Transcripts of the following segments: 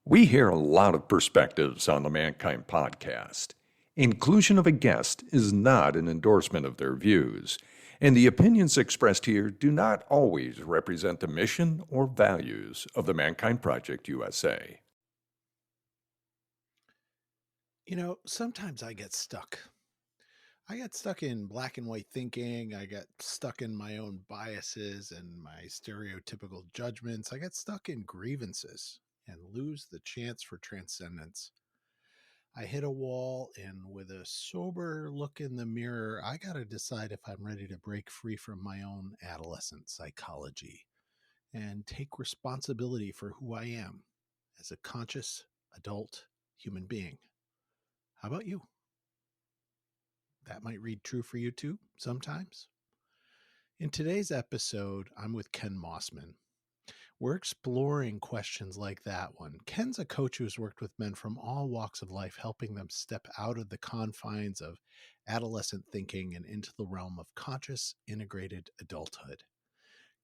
We hear a lot of perspectives on the Mankind podcast. Inclusion of a guest is not an endorsement of their views, and the opinions expressed here do not always represent the mission or values of the Mankind Project USA. You know, sometimes I get stuck. I get stuck in black and white thinking. I get stuck in my own biases and my stereotypical judgments. I get stuck in grievances and lose the chance for transcendence. I hit a wall, and with a sober look in the mirror, I got to decide if I'm ready to break free from my own adolescent psychology and take responsibility for who I am as a conscious adult human being. How about you? That might read true for you too, sometimes. In today's episode, I'm with Ken Mossman. We're exploring questions like that one. Ken's a coach who's worked with men from all walks of life, helping them step out of the confines of adolescent thinking and into the realm of conscious, integrated adulthood.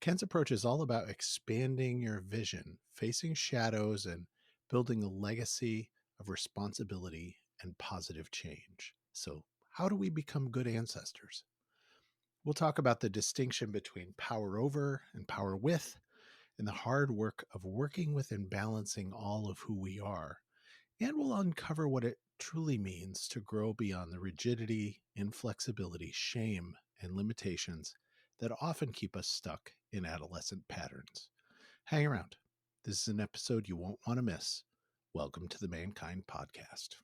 Ken's approach is all about expanding your vision, facing shadows, and building a legacy of responsibility and positive change. So, how do we become good ancestors? We'll talk about the distinction between power over and power with, and the hard work of working with and balancing all of who we are. And we'll uncover what it truly means to grow beyond the rigidity, inflexibility, shame, and limitations that often keep us stuck in adolescent patterns. Hang around. This is an episode you won't want to miss. Welcome to the Mankind Podcast.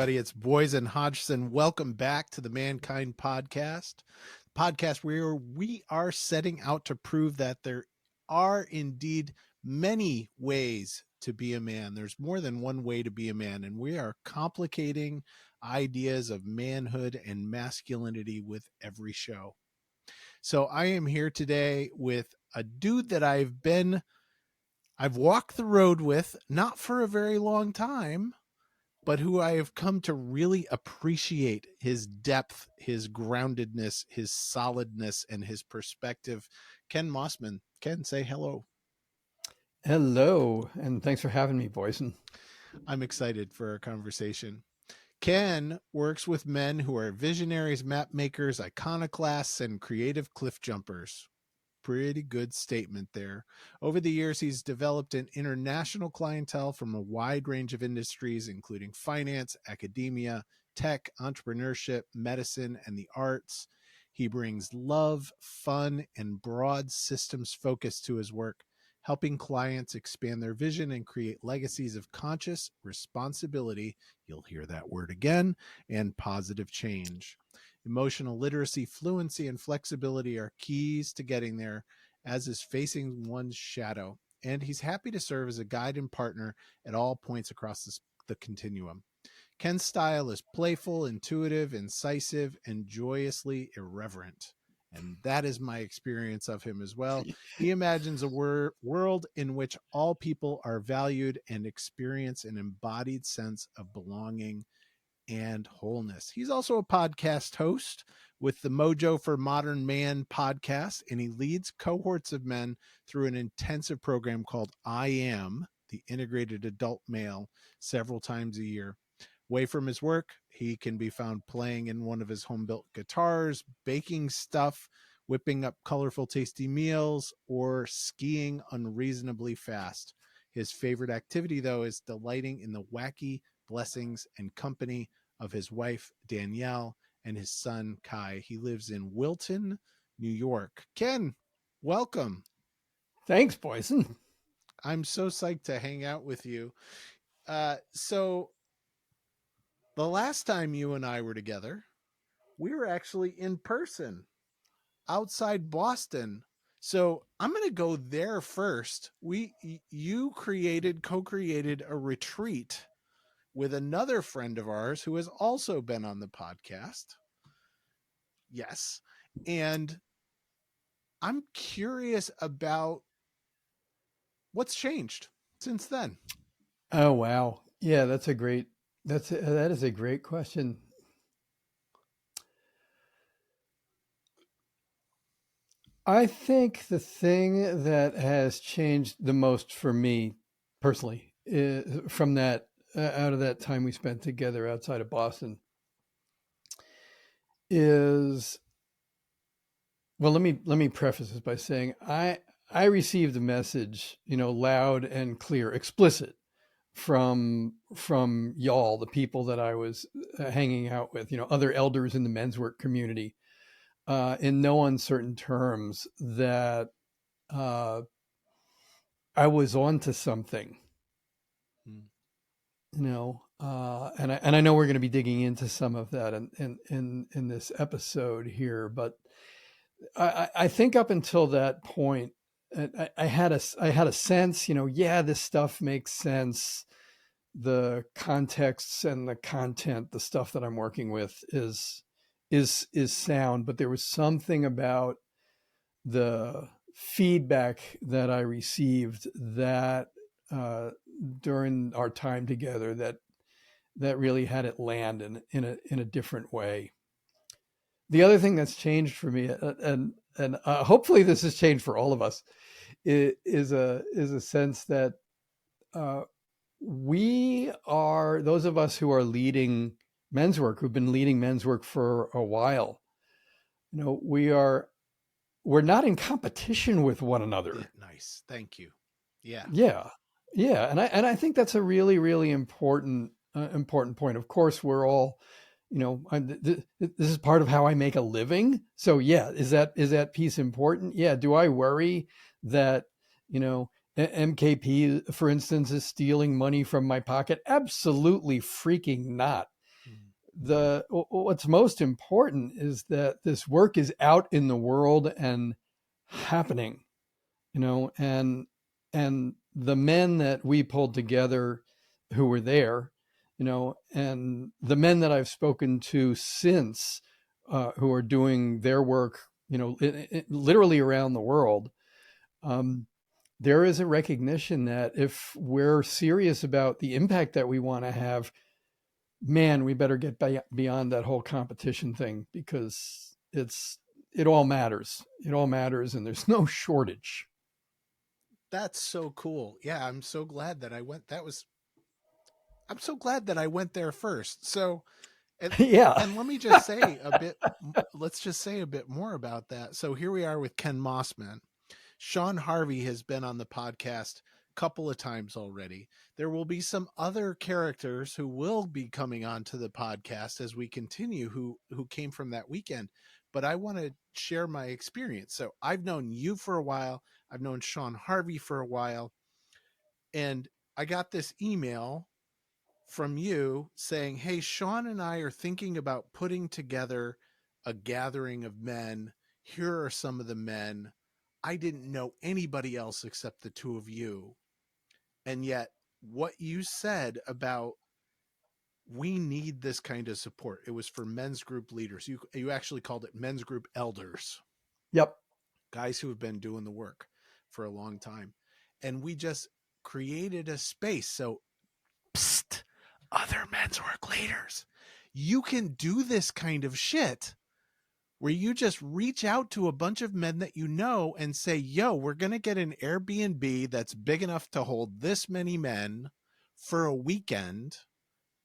It's Boysen Hodgson. Welcome back to the Mankind Podcast where we are setting out to prove that there are indeed many ways to be a man. There's more than one way to be a man, and we are complicating ideas of manhood and masculinity with every show. So I am here today with a dude that I've walked the road with, not for a very long time, but who I have come to really appreciate his depth, his groundedness, his solidness, and his perspective. Ken Mossman. Ken, say hello. Hello, and thanks for having me, Boysen. I'm excited for our conversation. Ken works with men who are visionaries, map makers, iconoclasts, and creative cliff jumpers. Pretty good statement there. Over the years, he's developed an international clientele from a wide range of industries, including finance, academia, tech, entrepreneurship, medicine, and the arts. He brings love, fun, and broad systems focus to his work, helping clients expand their vision and create legacies of conscious responsibility. You'll hear that word again, and positive change. Emotional literacy, fluency, and flexibility are keys to getting there, as is facing one's shadow. And he's happy to serve as a guide and partner at all points across the continuum. Ken's style is playful, intuitive, incisive, and joyously irreverent. And that is my experience of him as well. He imagines a world in which all people are valued and experience an embodied sense of belonging and wholeness. He's also a podcast host with the Mojo for Modern Man podcast, and he leads cohorts of men through an intensive program called I Am, the Integrated Adult Male, several times a year. Away from his work, he can be found playing in one of his home-built guitars, baking stuff, whipping up colorful, tasty meals, or skiing unreasonably fast. His favorite activity, though, is delighting in the wacky blessings and company of his wife, Danielle, and his son, Kai. He lives in Wilton, New York. Ken, welcome. Thanks, Boysen. I'm so psyched to hang out with you. So the last time you and I were together, we were actually in person outside Boston. So I'm going to go there first. You co-created a retreat with another friend of ours who has also been on the podcast. Yes. And I'm curious about What's changed since then? Oh, wow. Yeah, that is a great question. I think the thing that has changed the most for me personally from that out of that time we spent together outside of Boston is, well, let me preface this by saying I received a message, loud and clear, explicit from y'all, the people that I was hanging out with, other elders in the men's work community, in no uncertain terms that uh, I was onto something, Hmm. and I know we're going to be digging into some of that in this episode here, but I think up until that point, I had a sense, yeah, this stuff makes sense. The contexts and the content, the stuff that I'm working with is sound, but there was something about the feedback that I received that uh, during our time together that really had it land in a different way. The other thing that's changed for me, and hopefully this has changed for all of us, is a sense that uh, we are, those of us who are leading men's work, who've been leading men's work for a while, we're not in competition with one another. Nice. Thank you. Yeah. Yeah, yeah, and I think that's a really really important point. Of course, we're all, this is part of how I make a living. So yeah, is that piece important? Yeah. Do I worry that MKP, for instance, is stealing money from my pocket? Absolutely freaking not. What's most important is that this work is out in the world and happening, and the men that we pulled together who were there, and the men that I've spoken to since, who are doing their work, literally around the world. There is a recognition that if we're serious about the impact that we want to have, man, we better get beyond that whole competition thing, because it all matters. It all matters, and there's no shortage. That's so cool. Yeah, I'm so glad that I went. I'm so glad that I went there first. So, and Yeah. and let me just say a bit. Let's just say a bit more about that. So here we are with Ken Mossman. Sean Harvey has been on the podcast a couple of times already. There will be some other characters who will be coming onto the podcast as we continue who came from that weekend. But I want to share my experience. So I've known you for a while. I've known Sean Harvey for a while. And I got this email from you saying, "Hey, Sean and I are thinking about putting together a gathering of men. Here are some of the men. I didn't know anybody else except the two of you." And yet, what you said about we need this kind of support, it was for men's group leaders. You actually called it men's group elders, Yep. guys who have been doing the work for a long time. And we just created a space. So, psst, other men's work leaders, you can do this kind of shit where you just reach out to a bunch of men that you know and say, yo, we're going to get an Airbnb that's big enough to hold this many men for a weekend.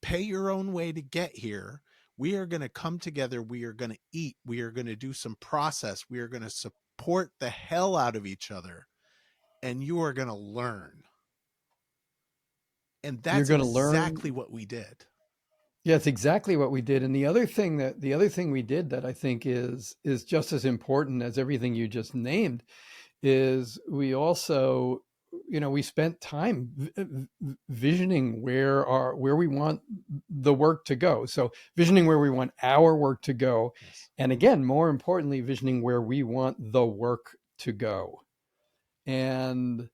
Pay your own way to get here. We are going to come together. We are going to eat. We are going to do some process. We are going to support the hell out of each other. And you are going to learn. And You're that's going to learn. exactly what we did. Yeah, it's exactly what we did. And the other thing we did that I think is just as important as everything you just named is we also, we spent time visioning where we want the work to go. So visioning where we want our work to go. Yes. And again, more importantly, visioning where we want the work to go. And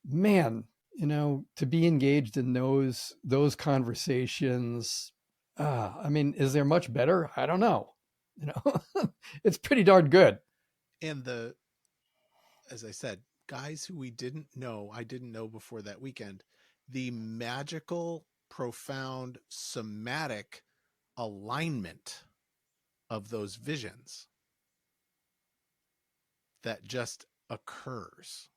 man, to be engaged in those conversations, I mean, is there much better? I don't know. It's pretty darn good. And as I said, guys who I didn't know before that weekend, the magical, profound, somatic alignment of those visions that just occurs,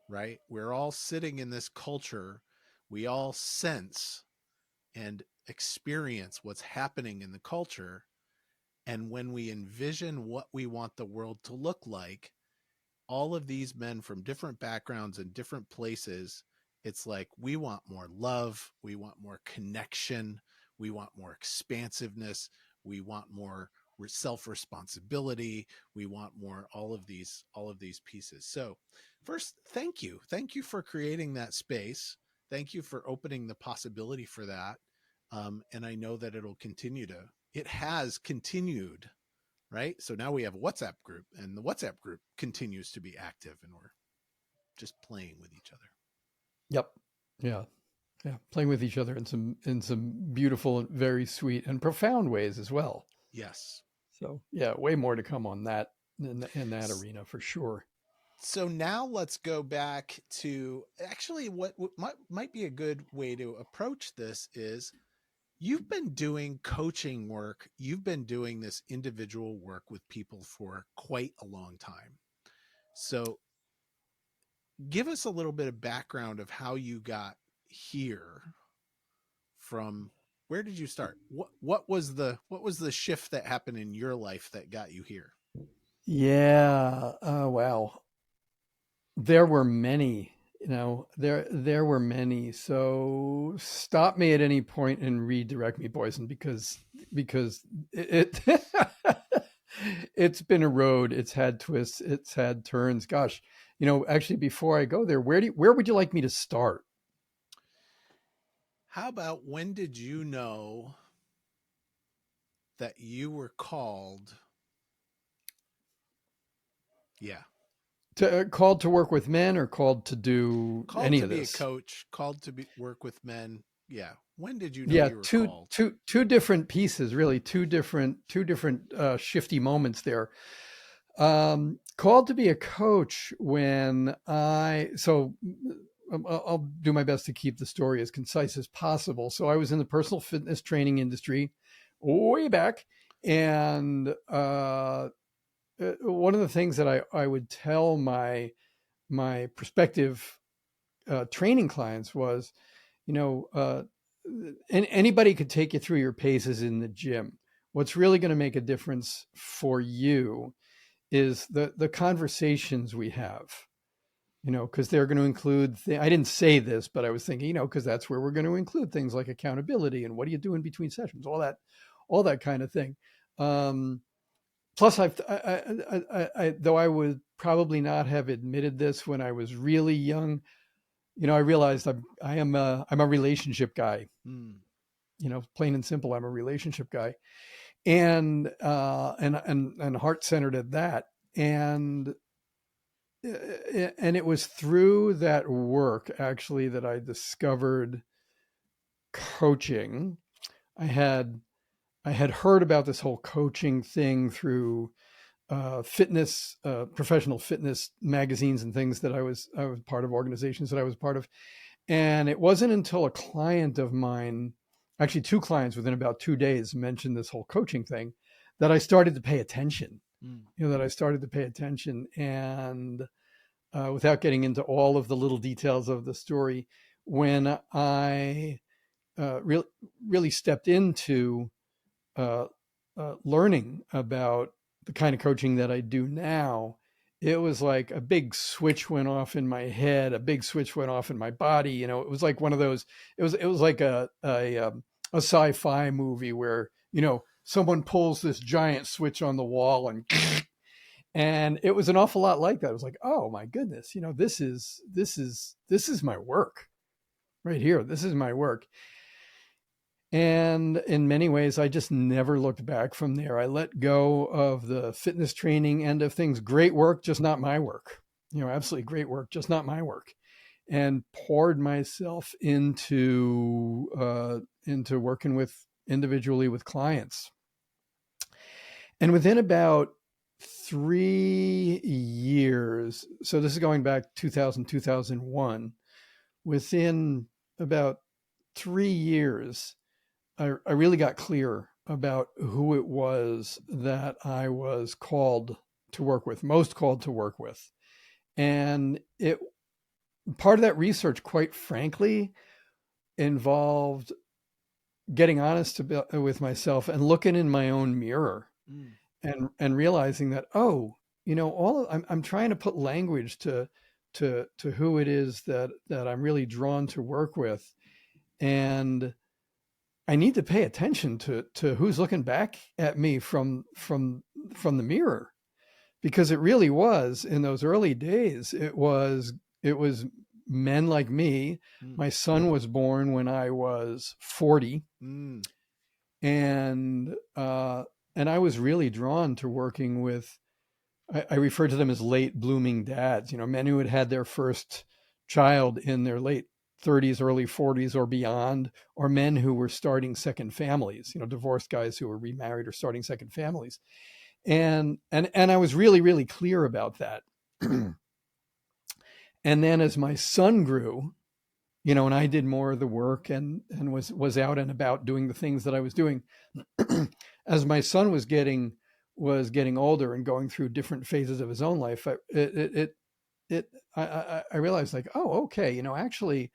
right? We're all sitting in this culture. We all sense and experience what's happening in the culture. And when we envision what we want the world to look like, all of these men from different backgrounds and different places, it's like, we want more love, we want more connection, we want more expansiveness, we want more self-responsibility, we want more all of these pieces. So first, thank you for creating that space. Thank you for opening the possibility for that. And I know that it has continued, right? So now we have a WhatsApp group, and the WhatsApp group continues to be active, and we're just playing with each other. Yep. Yeah. Yeah. Playing with each other in some beautiful, very sweet and profound ways as well. Yes. So yeah, way more to come on that in that arena for sure. So now let's go back to actually what might be a good way to approach this is, you've been doing coaching work. You've been doing this individual work with people for quite a long time. So give us a little bit of background of how you got here. From where did you start? What was the shift that happened in your life that got you here? Yeah. Wow. There were many, there were many. So stop me at any point and redirect me, Boysen, because it it's been a road. It's had twists. It's had turns. Gosh, actually, before I go there, where would you like me to start? How about, when did you know that you were called? Yeah. Called to work with men, or called to do Called any to of be this? a coach, called to work with men. Yeah. When did you know you were called? Two different pieces, really. Two different shifty moments there. Called to be a coach when I'll do my best to keep the story as concise as possible. So I was in the personal fitness training industry way back, and one of the things that I would tell my prospective training clients was, anybody could take you through your paces in the gym. What's really going to make a difference for you is the conversations we have, because they're going to include, I didn't say this, but I was thinking, because that's where we're going to include things like accountability and what do you do in between sessions, all that kind of thing. Plus, though I would probably not have admitted this when I was really young, I realized I'm a relationship guy. Plain and simple, I'm a relationship guy, and heart-centered at that. And it was through that work, actually, that I discovered coaching. I had heard about this whole coaching thing through fitness, professional fitness magazines and things that I was part of, organizations that I was part of. And it wasn't until a client of mine, actually two clients within about 2 days, mentioned this whole coaching thing, that I started to pay attention. And without getting into all of the little details of the story, when I really stepped into learning about the kind of coaching that I do now, it was like a big switch went off in my head, a big switch went off in my body. It was like one of those, it was like a sci-fi movie where, someone pulls this giant switch on the wall and it was an awful lot like that. It was like, oh my goodness, this is my work right here. This is my work. And in many ways, I just never looked back from there. I let go of the fitness training end of things. Great work, just not my work. Absolutely great work, just not my work. And poured myself into working individually with clients. And within about 3 years, so this is going back 2000, 2001, within about 3 years, I really got clear about who it was that I was called to work with, most called to work with. And part of that research, quite frankly, involved getting honest with myself and looking in my own mirror and realizing that, I'm trying to put language to who it is that I'm really drawn to work with. And I need to pay attention to who's looking back at me from the mirror, because it really was, in those early days, it was men like me. My son was born when I was 40. And I was really drawn to working with, I refer to them as late blooming dads, men who had their first child in their late 30s, early 40s or beyond, or men who were starting second families, divorced guys who were remarried or starting second families. And I was really, really clear about that. And then as my son grew, and I did more of the work and was out and about doing the things that I was doing, as my son was getting older and going through different phases of his own life, I realized, like, oh, okay, actually,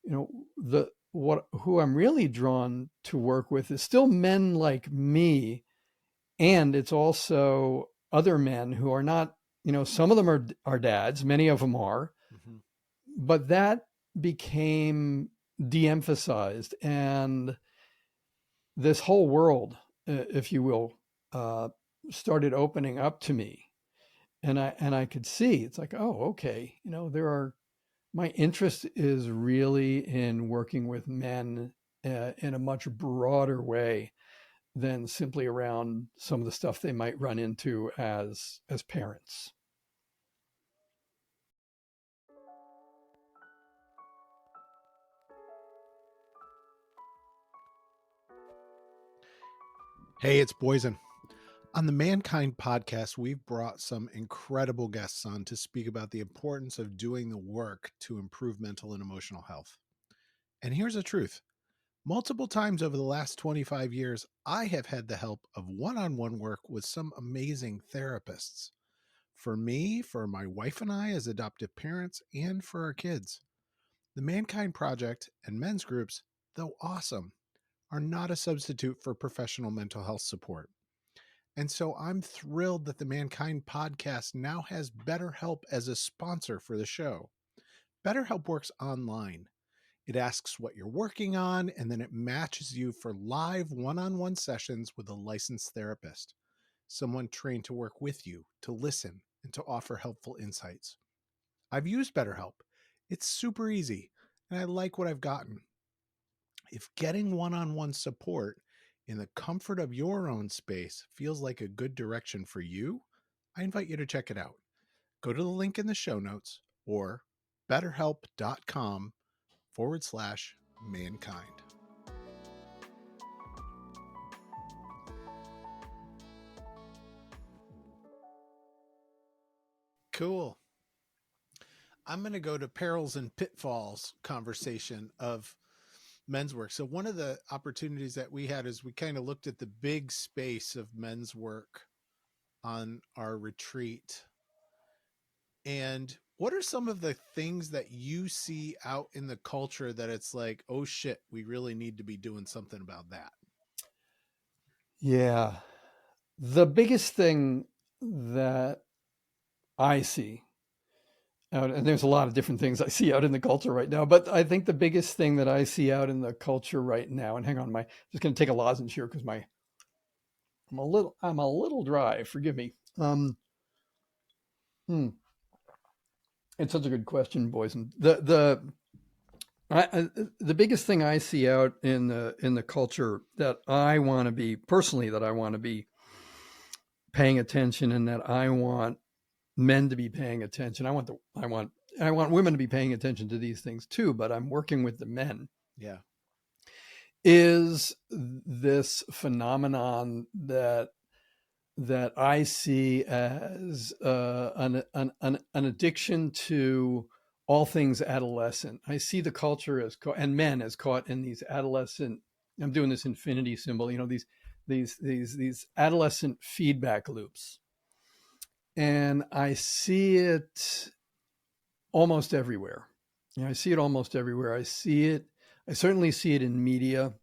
who I'm really drawn to work with is still men like me. And it's also other men who are not, some of them are dads, many of them are, but that became de-emphasized, and this whole world, if you will, started opening up to me, and I could see, it's like, oh, okay, my interest is really in working with men in a much broader way than simply around some of the stuff they might run into as parents. Hey, it's Boysen. On the Mankind podcast, we've brought some incredible guests on to speak about the importance of doing the work to improve mental and emotional health. And here's the truth. Multiple times over the last 25 years, I have had the help of one-on-one work with some amazing therapists. For me, for my wife and I as adoptive parents, and for our kids. The Mankind Project and men's groups, though awesome, are not a substitute for professional mental health support. And so I'm thrilled that the Mankind podcast now has BetterHelp as a sponsor for the show. BetterHelp works online. It asks what you're working on, and then it matches you for live one-on-one sessions with a licensed therapist, someone trained to work with you, to listen, and to offer helpful insights. I've used BetterHelp. It's super easy, and I like what I've gotten. If getting one-on-one support in the comfort of your own space feels like a good direction for you, I invite you to check it out. Go to the link in the show notes or betterhelp.com/mankind. Cool. I'm going to go to perils and pitfalls conversation of men's work. So one of the opportunities that we had is we kind of looked at the big space of men's work on our retreat. And what are some of the things that you see out in the culture that it's like, oh shit, we really need to be doing something about that? Yeah. The biggest thing that I see out, and there's a lot of different things I see out in the culture right now, but I think the biggest thing that I see out in the culture right now, and hang on, just going to take a lozenge here because I'm a little dry. Forgive me. It's such a good question, Boysen. The biggest thing I see out in the culture that I want to be paying attention, and that I want men to be paying attention. I want women to be paying attention to these things too, but I'm working with the men. Yeah. Is this phenomenon that that I see as an addiction to all things adolescent. I see the culture and men as caught in these adolescent. I'm doing this infinity symbol. These adolescent feedback loops, and I see it almost everywhere. I see it almost everywhere. I see it. I certainly see it in media.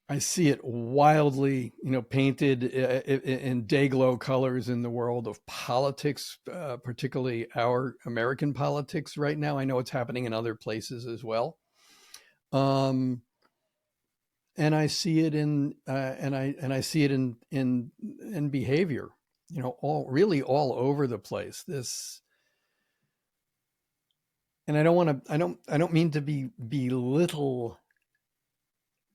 I see it wildly, painted in day glow colors in the world of politics, particularly our American politics right now. I know it's happening in other places as well, and I see it I see it in behavior. All over the place. And I don't mean to belittle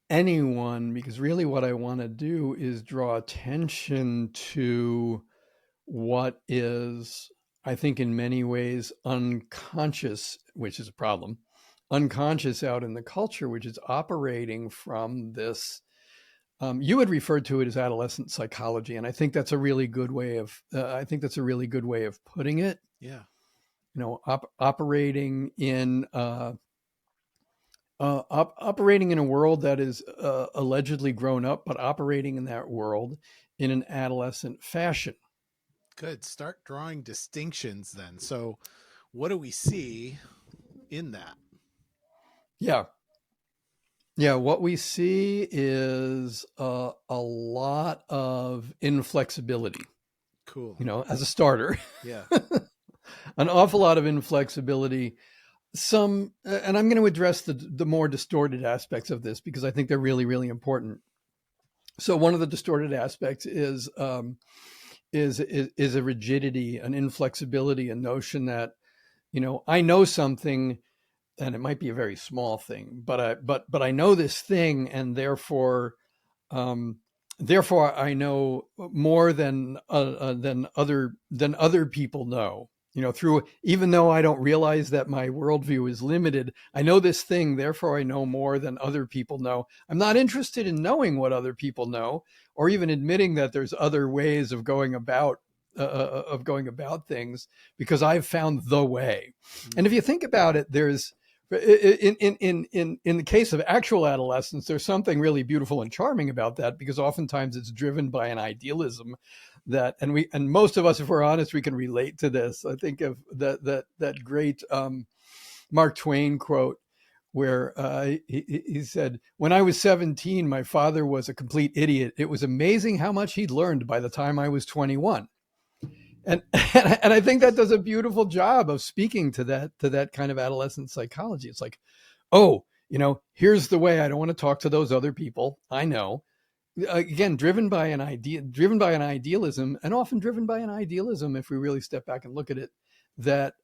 anyone, because really what I want to do is draw attention to what is, I think, in many ways unconscious, which is a problem, unconscious out in the culture, which is operating from this. You had referred to it as adolescent psychology, and I think that's a really good way of. I think that's a really good way of putting it. Yeah. Operating in operating in a world that is allegedly grown up, but operating in that world in an adolescent fashion. Good. Start drawing distinctions then. So, what do we see in that? Yeah. Yeah. What we see is a lot of inflexibility. Cool. As a starter. Yeah. An awful lot of inflexibility. And I'm going to address the more distorted aspects of this because I think they're really, really important. So one of the distorted aspects is a rigidity, an inflexibility, a notion that, I know something, and it might be a very small thing, but I know this thing, and therefore I know more than other people know. Through, even though I don't realize that my worldview is limited, I know this thing, therefore I know more than other people know. I'm not interested in knowing what other people know, or even admitting that there's other ways of going about things, because I've found the way. Mm-hmm. And if you think about it, there's in the case of actual adolescence, there's something really beautiful and charming about that, because oftentimes it's driven by an idealism and most of us, if we're honest, we can relate to this. I think of that great Mark Twain quote where he said, "When I was 17, my father was a complete idiot. It was amazing how much he'd learned by the time I was 21." And I think that does a beautiful job of speaking to that kind of adolescent psychology. It's like, oh, here's the way. I don't want to talk to those other people. I know. Again, driven by an idealism, and often driven by an idealism, if we really step back and look at it, that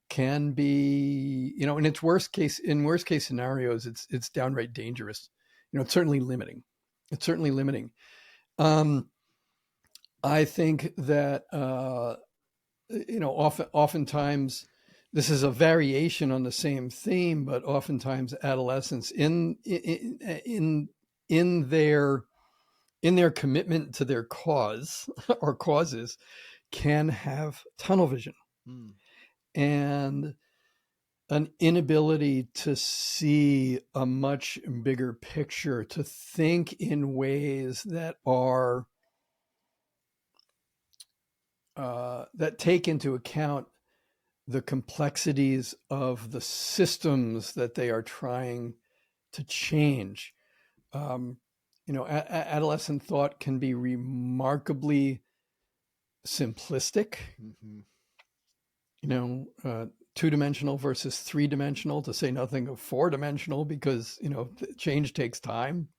can be, in worst case scenarios, it's downright dangerous. It's certainly limiting. I think that oftentimes this is a variation on the same theme, but oftentimes adolescents in their commitment to their cause or causes can have tunnel vision and an inability to see a much bigger picture, to think in ways that are that take into account the complexities of the systems that they are trying to change. Adolescent thought can be remarkably simplistic. Mm-hmm. Two-dimensional versus three-dimensional, to say nothing of four-dimensional, because change takes time.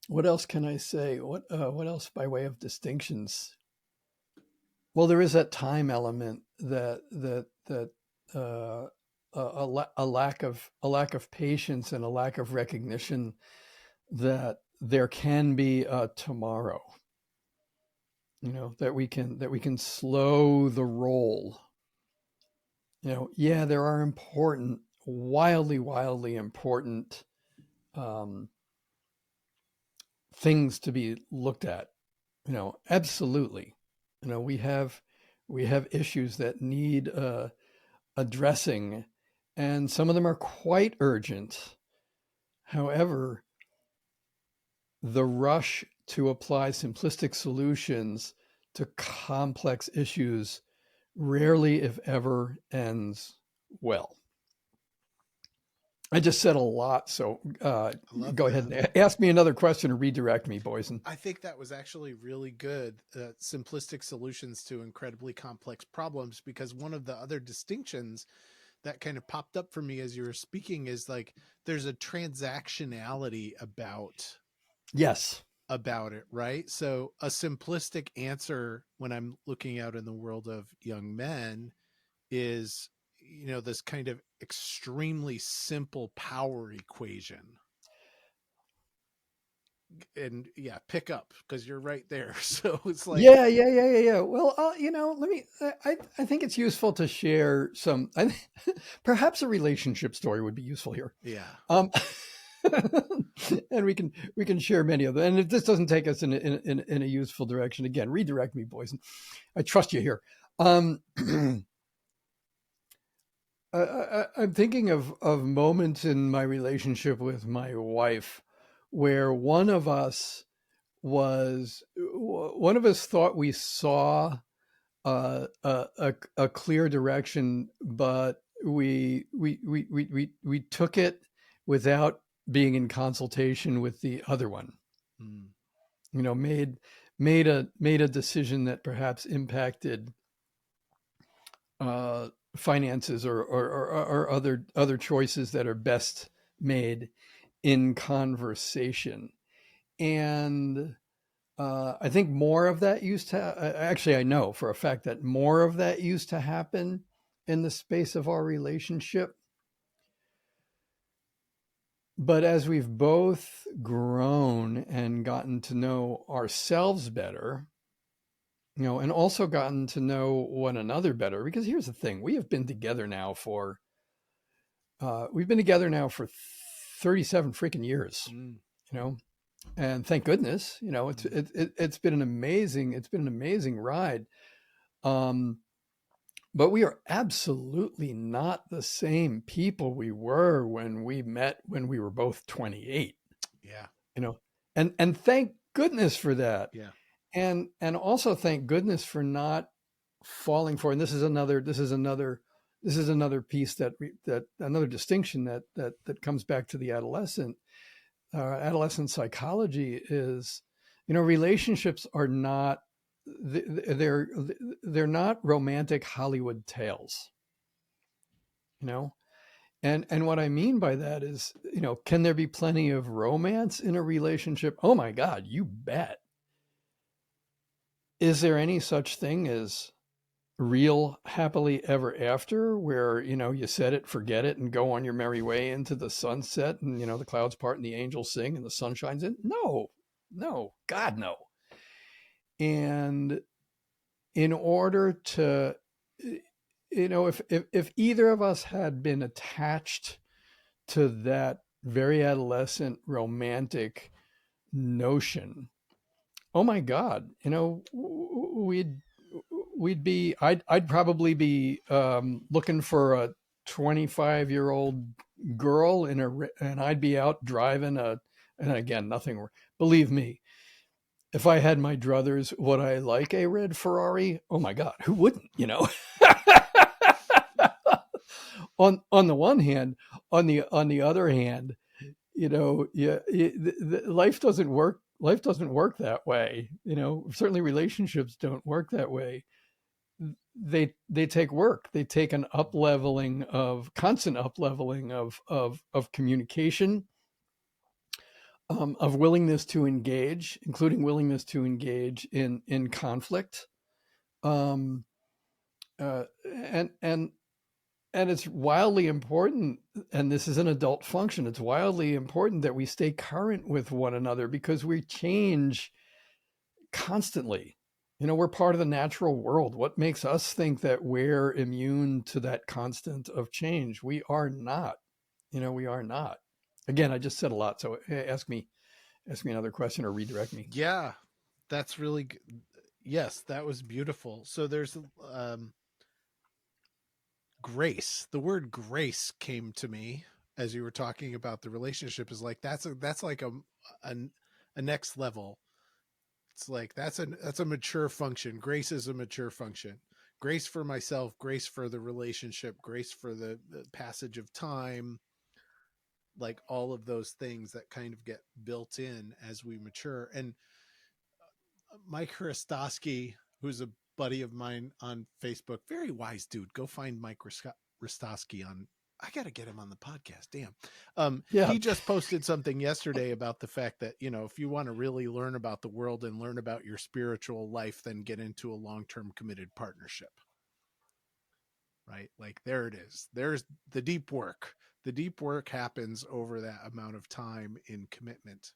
What else can I say? What else by way of distinctions? Well, there is that time element that a lack of patience and a lack of recognition that there can be a tomorrow. That we can slow the roll. There are important, wildly important things to be looked at. Absolutely. We have issues that need addressing, and some of them are quite urgent. However, the rush to apply simplistic solutions to complex issues rarely, if ever, ends well. I just said a lot, so go ahead and ask me another question or redirect me, Boysen. I think that was actually really good. Simplistic solutions to incredibly complex problems, because one of the other distinctions that kind of popped up for me as you were speaking is like there's a transactionality about it, right? So a simplistic answer when I'm looking out in the world of young men is, this kind of extremely simple power equation. And pick up, because you're right there. So it's like, yeah. Well, let me. I think it's useful to share some. Perhaps a relationship story would be useful here. Yeah. And we can share many of them. And if this doesn't take us in a useful direction, again, redirect me, Boysen. I trust you here. I'm thinking of moments in my relationship with my wife where one of us thought we saw a clear direction, but we took it without being in consultation with the other one. Made a decision that perhaps impacted finances or other choices that are best made in conversation. And I think more of that used to, actually, I know for a fact that more of that used to happen in the space of our relationship. But as we've both grown and gotten to know ourselves better, and also gotten to know one another better, because here's the thing, we have been together now for 37 freaking years, and thank goodness, it's been an amazing ride. But we are absolutely not the same people we were when we met when we were both 28. Yeah. And thank goodness for that. Yeah. And also thank goodness for not falling for, and this is another piece that another distinction that comes back to the adolescent psychology is, relationships are not, they're not romantic Hollywood tales, and what I mean by that is, can there be plenty of romance in a relationship? Oh my God, you bet. Is there any such thing as real happily ever after, where, you set it, forget it, and go on your merry way into the sunset, and, the clouds part and the angels sing and the sun shines in? No, God, no. And in order to, if either of us had been attached to that very adolescent romantic notion, oh my God, I'd probably be looking for a 25-year-old girl and I'd be out driving and again, believe me, if I had my druthers, would I like a red Ferrari? Oh my God, who wouldn't, on the one hand, on the other hand, life doesn't work that way. Certainly relationships don't work that way. They take work. They take an constant up leveling of communication, of willingness to engage, including willingness to engage in conflict. And it's wildly important, and this is an adult function, it's wildly important that we stay current with one another, because we change constantly. We're part of the natural world. What makes us think that we're immune to that constant of change? We are not. We are not. Again, I just said a lot, so ask me ask me another question or redirect me. Yeah, that's really good. Yes, that was beautiful. So there's grace. The word grace came to me as you were talking about the relationship. Is like that's like a a next level. It's like that's a mature function. Grace is a mature function. Grace for myself, grace for the relationship, grace for the passage of time, like all of those things that kind of get built in as we mature. And Mike Rostowski, who's a buddy of mine on Facebook, very wise dude. Go find Mike Rostowski on. I got to get him on the podcast. Damn. Yeah. He just posted something yesterday about the fact that, if you want to really learn about the world and learn about your spiritual life, then get into a long-term committed partnership. Right? Like there it is. There's the deep work. The deep work happens over that amount of time in commitment.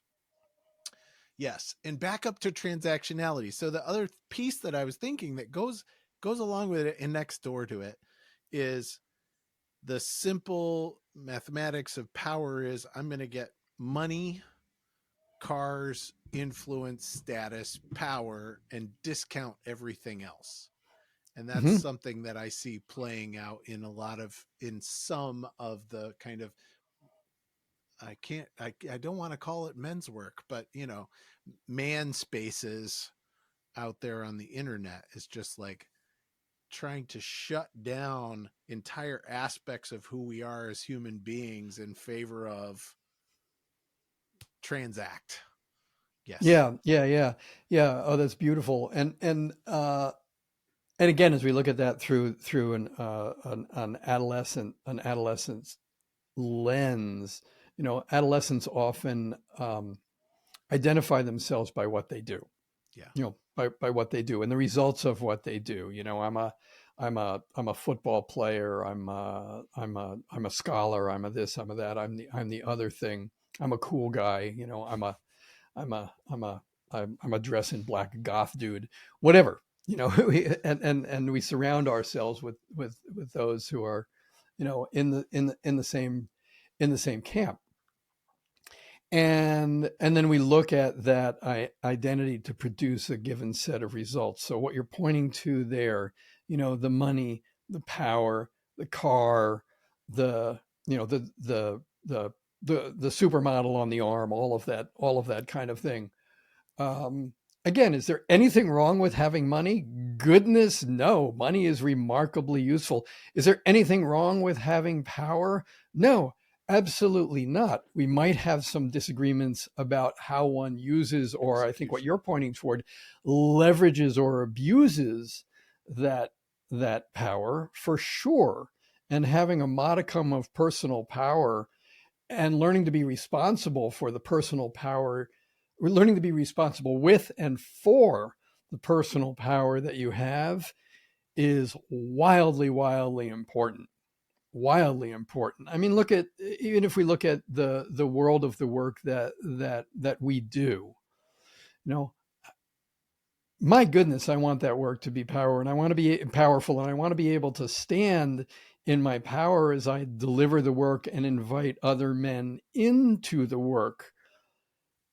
Yes, and back up to transactionality. So the other piece that I was thinking that goes along with it and next door to it is the simple mathematics of power is I'm going to get money, cars, influence, status, power, and discount everything else. And that's something that I see playing out in some of the kind of, I don't want to call it men's work, but man spaces out there on the internet is just like trying to shut down entire aspects of who we are as human beings in favor of transact. Yes. Yeah. Oh, that's beautiful. And again, as we look at that through an adolescent's lens, adolescents often identify themselves by what they do. Yeah. By what they do and the results of what they do. I'm a football player. I'm a scholar. I'm a this. I'm a that. I'm the other thing. I'm a cool guy. I'm a dress in black goth dude. Whatever. And we surround ourselves with those who are, in the same camp. And then we look at that identity to produce a given set of results. So what you're pointing to there, the money, the power, the car, the supermodel on the arm, all of that kind of thing. Again, is there anything wrong with having money? Goodness, no. Money is remarkably useful. Is there anything wrong with having power? No. Absolutely not. We might have some disagreements about how one uses, or I think what you're pointing toward, leverages or abuses that power for sure. And having a modicum of personal power and learning to be responsible for the personal power, learning to be responsible with and for the personal power that you have is wildly, wildly important. Wildly important. I mean, even if we look at the world of the work that we do, my goodness, I want that work to be power, and I want to be powerful, and I want to be able to stand in my power as I deliver the work and invite other men into the work.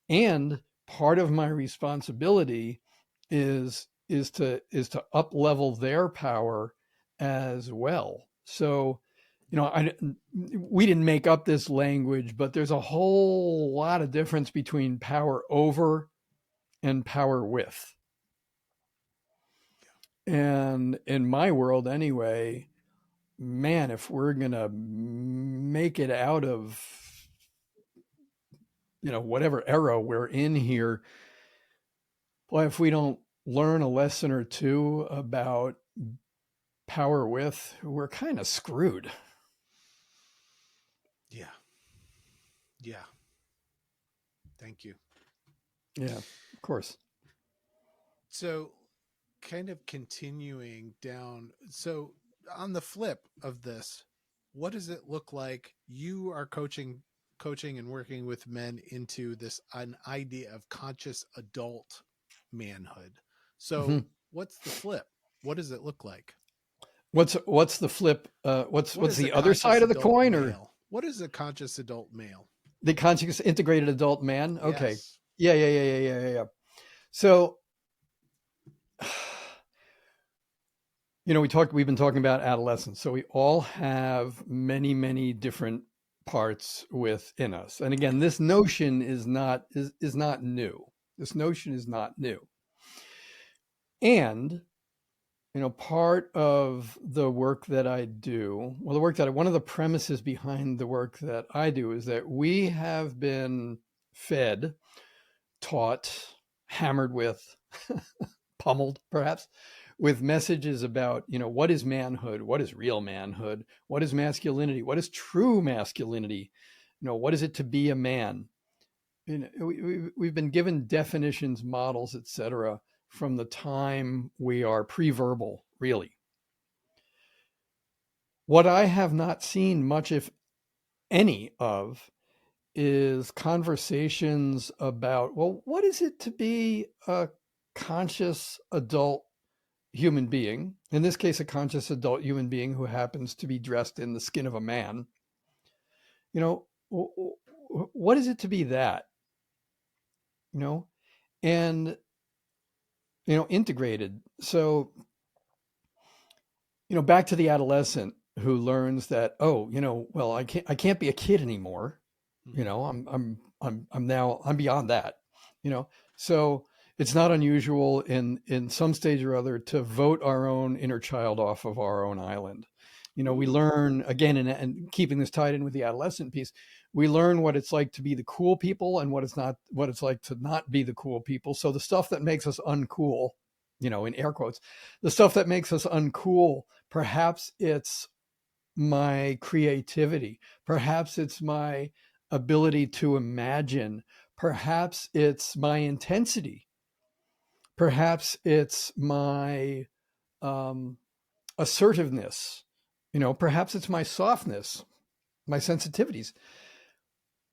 And part of my responsibility is to up level their power as well. So, we didn't make up this language, but there's a whole lot of difference between power over and power with. And in my world anyway, man, if we're going to make it out of, whatever era we're in here, boy, if we don't learn a lesson or two about power with, we're kind of screwed. Yeah. Thank you. Yeah, of course. So kind of continuing down. So on the flip of this, what does it look like? You are coaching and working with men into an idea of conscious adult manhood. So what's the flip? What does it look like? What's the flip? What's the other side of the coin? Male? Or what is a conscious adult male? The conscious integrated adult man? Okay. Yes. Yeah. So, we've been talking about adolescence. So we all have many, many different parts within us. And again, this notion is not new. This notion is not new. And, part of the work that I do, one of the premises behind the work that I do is that we have been fed, taught, hammered with, pummeled perhaps, with messages about, what is manhood? What is real manhood? What is masculinity? What is true masculinity? What is it to be a man? We've been given definitions, models, etc., from the time we are pre-verbal, really. What I have not seen much, if any, of is conversations about, well, what is it to be a conscious adult human being? In this case, a conscious adult human being who happens to be dressed in the skin of a man. What is it to be that? And integrated. So, back to the adolescent who learns that, well, I can't be a kid anymore. I'm beyond that. So it's not unusual in some stage or other to vote our own inner child off of our own island. We learn again, and keeping this tied in with the adolescent piece, we learn what it's like to be the cool people and what it's like to not be the cool people. So the stuff that makes us uncool, in air quotes, the stuff that makes us uncool, perhaps it's my creativity, perhaps it's my ability to imagine, perhaps it's my intensity, perhaps it's my assertiveness, perhaps it's my softness, my sensitivities.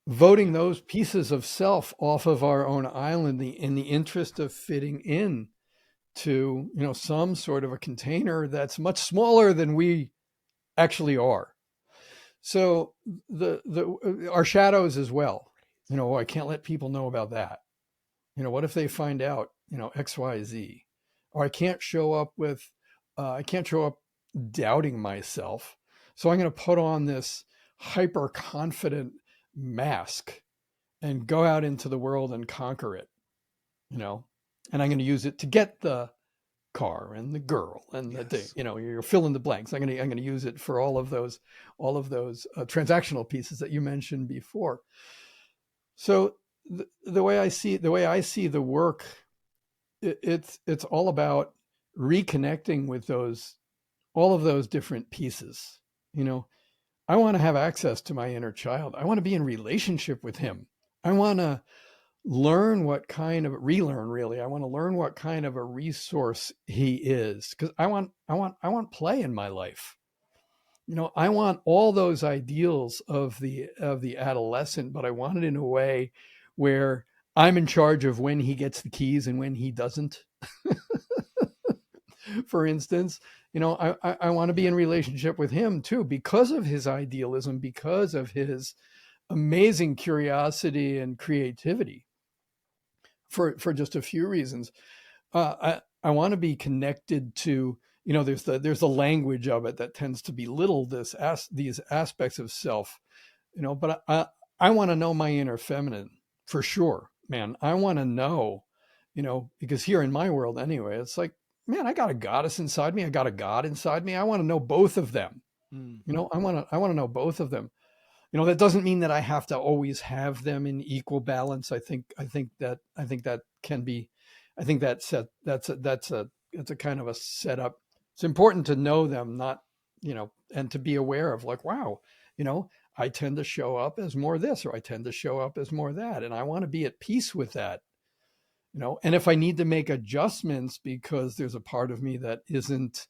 Voting those pieces of self off of our own island in the interest of fitting in to, some sort of a container that's much smaller than we actually are. So our shadows as well, I can't let people know about that. What if they find out, X, Y, Z, or I can't show up doubting myself. So I'm going to put on this hyper confident mask and go out into the world and conquer it, and I'm going to use it to get the car and the girl and the thing, you're filling the blanks. I'm going to use it for all of those transactional pieces that you mentioned before. So the way I see the work, it's all about reconnecting with all of those different pieces. I want to have access to my inner child. I want to be in relationship with him. I want to relearn what kind of a resource he is, because I want play in my life. I want all those ideals of the adolescent, but I want it in a way where I'm in charge of when he gets the keys and when he doesn't. For instance, I want to be in relationship with him too, because of his idealism, because of his amazing curiosity and creativity, for just a few reasons. I want to be connected to, there's the language of it that tends to belittle these aspects of self, but I want to know my inner feminine for sure, man. I want to know, because here in my world anyway, it's like, man, I got a goddess inside me. I got a God inside me. I want to know both of them. I want to know both of them. That doesn't mean that I have to always have them in equal balance. I think that can be, that's a kind of a setup. It's important to know them, not, and to be aware of like, wow, I tend to show up as more this, or I tend to show up as more that. And I want to be at peace with that. And if I need to make adjustments because there's a part of me that isn't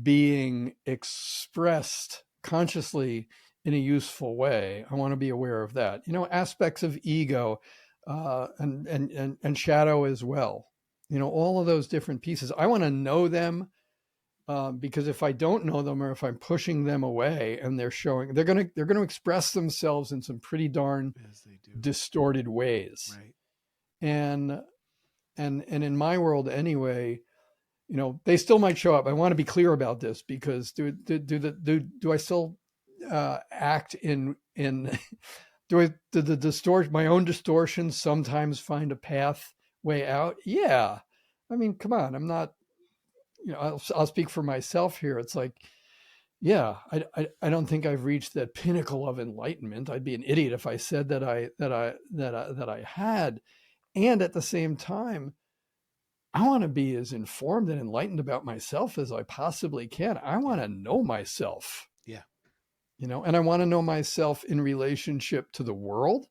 being expressed consciously in a useful way, I want to be aware of that. Aspects of ego and shadow as well. All of those different pieces. I want to know them because if I don't know them, or if I'm pushing them away and they're going to express themselves in some pretty darn distorted ways. Right. and in my world anyway, they still might show up. I want to be clear about this, because do I still act in do the distort my own distortions sometimes find a pathway out? Yeah. I mean, come on. I'm not, I'll speak for myself here. It's like, yeah, I don't think I've reached that pinnacle of enlightenment. I'd be an idiot if I said that I had. And at the same time, I want to be as informed and enlightened about myself as I possibly can. I want to know myself. Yeah. And I want to know myself in relationship to the world.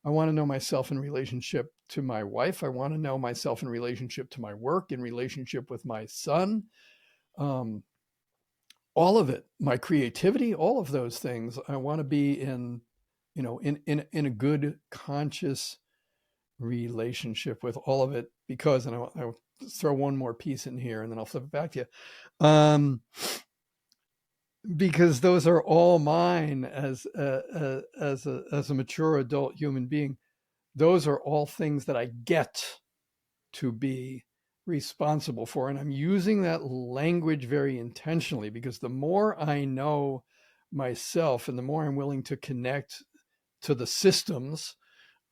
I want to know myself in relationship to my wife. I want to know myself in relationship to my work, in relationship with my son. All of it, my creativity, all of those things. I want to be in a good conscious relationship with all of it, because, and I'll throw one more piece in here and then I'll flip it back to you. Because those are all mine as a mature adult human being. Those are all things that I get to be responsible for. And I'm using that language very intentionally, because the more I know myself and the more I'm willing to connect to the systems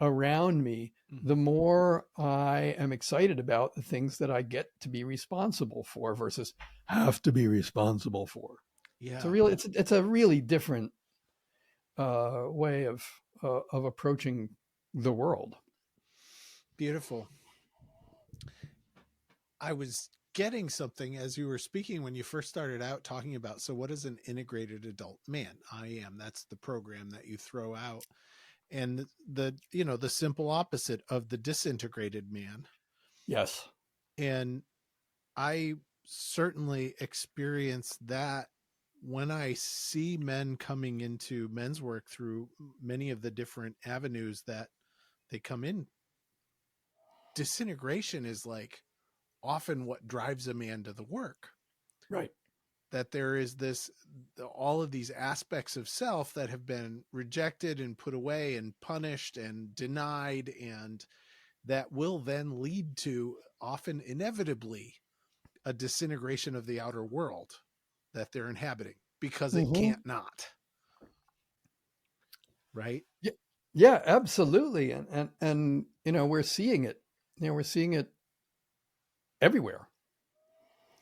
around me, the more I am excited about the things that I get to be responsible for versus have to be responsible for. Yeah. It's a really different way of approaching the world. Beautiful. I was getting something as you were speaking when you first started out talking about, so what is an integrated adult man? That's the program that you throw out. And the simple opposite of the disintegrated man. Yes. And I certainly experience that when I see men coming into men's work through many of the different avenues that they come in. Disintegration is like often what drives a man to the work. Right. That there is all of these aspects of self that have been rejected and put away and punished and denied, and that will then lead to, often inevitably, a disintegration of the outer world that they're inhabiting, because it can't not. Right? Yeah, absolutely. And we're seeing it. We're seeing it everywhere.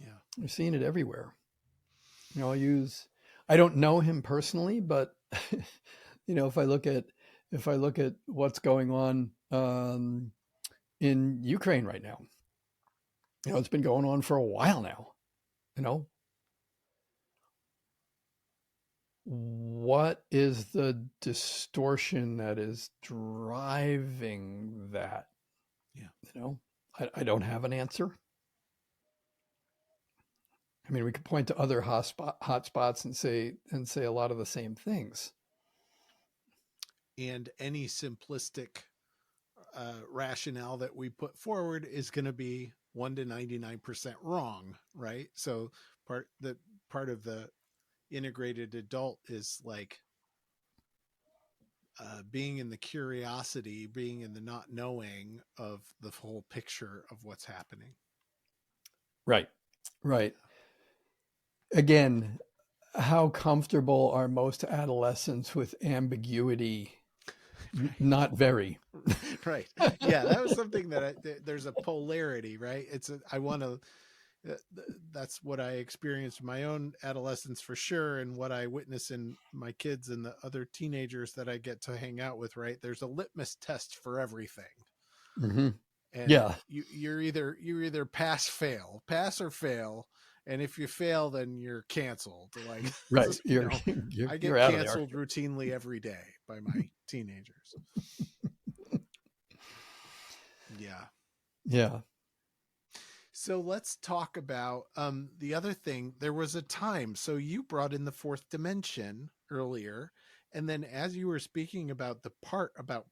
Yeah. We're seeing it everywhere. I don't know him personally, but if I look at what's going on in Ukraine right now, it's been going on for a while now. What is the distortion that is driving that? Yeah. I don't have an answer. I mean, we could point to other hot spots and say a lot of the same things. And any simplistic rationale that we put forward is going to be 1 to 99% wrong, right? So part of the integrated adult is like being in the curiosity, being in the not knowing of the whole picture of what's happening. Right. Again, how comfortable are most adolescents with ambiguity? Not very. Right. Yeah, that was something that there's a polarity, right? That's what I experienced in my own adolescence for sure, and what I witness in my kids and the other teenagers that I get to hang out with, right? There's a litmus test for everything. Mm-hmm. And yeah, you're either pass or fail. And if you fail, then you're canceled. Like, right. I get canceled routinely every day by my teenagers. Yeah. So let's talk about the other thing. There was a time. So you brought in the fourth dimension earlier. And then as you were speaking about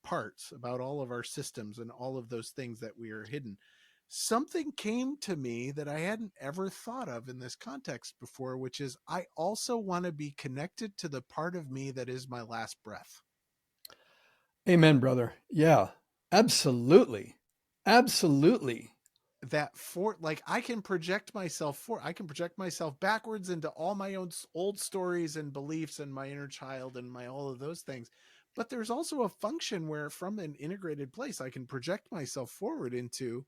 parts, about all of our systems and all of those things that we are hidden, something came to me that I hadn't ever thought of in this context before, which is I also want to be connected to the part of me that is my last breath. Amen, brother. Yeah, absolutely. Absolutely. That for like I can project myself backwards into all my own old stories and beliefs and my inner child and my all of those things. But there's also a function where from an integrated place I can project myself forward into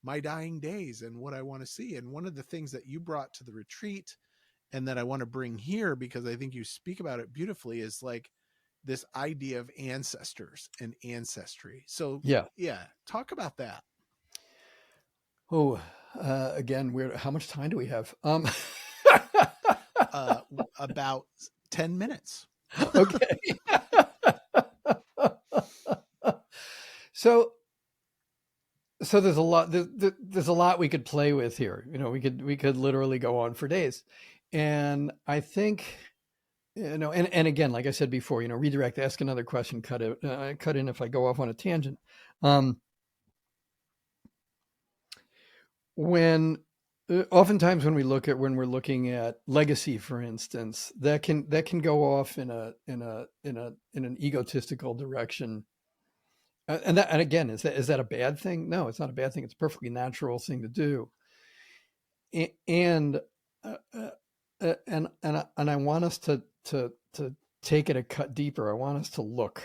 my dying days and what I want to see. And one of the things that you brought to the retreat and that I want to bring here, because I think you speak about it beautifully, is like this idea of ancestors and ancestry. So Yeah. yeah, talk about that. Oh, again, weird. How much time do we have? About 10 minutes. Okay. so there's a lot there's a lot we could play with here. We could literally go on for days. And I think, and again, like I said before, redirect, ask another question, cut in if I go off on a tangent. When oftentimes when we're looking at legacy, for instance, that can go off in an egotistical direction. And again, is that a bad thing? No, it's not a bad thing. It's a perfectly natural thing to do. And I want us to take it a cut deeper. I want us to look,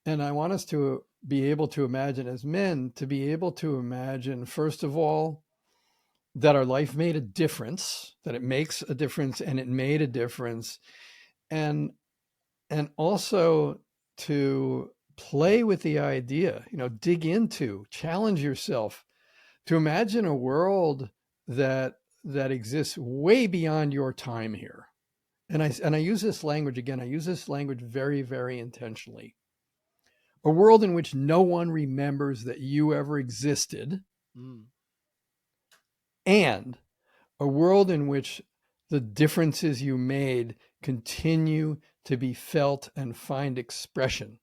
and I want us to be able to imagine as men, to be able to imagine, first of all, that our life made a difference, that it makes a difference, and it made a difference, and also to play with the idea, dig into, challenge yourself to imagine a world that exists way beyond your time here. And I use this language again. I use this language very, very intentionally. A world in which no one remembers that you ever existed, and a world in which the differences you made continue to be felt and find expression.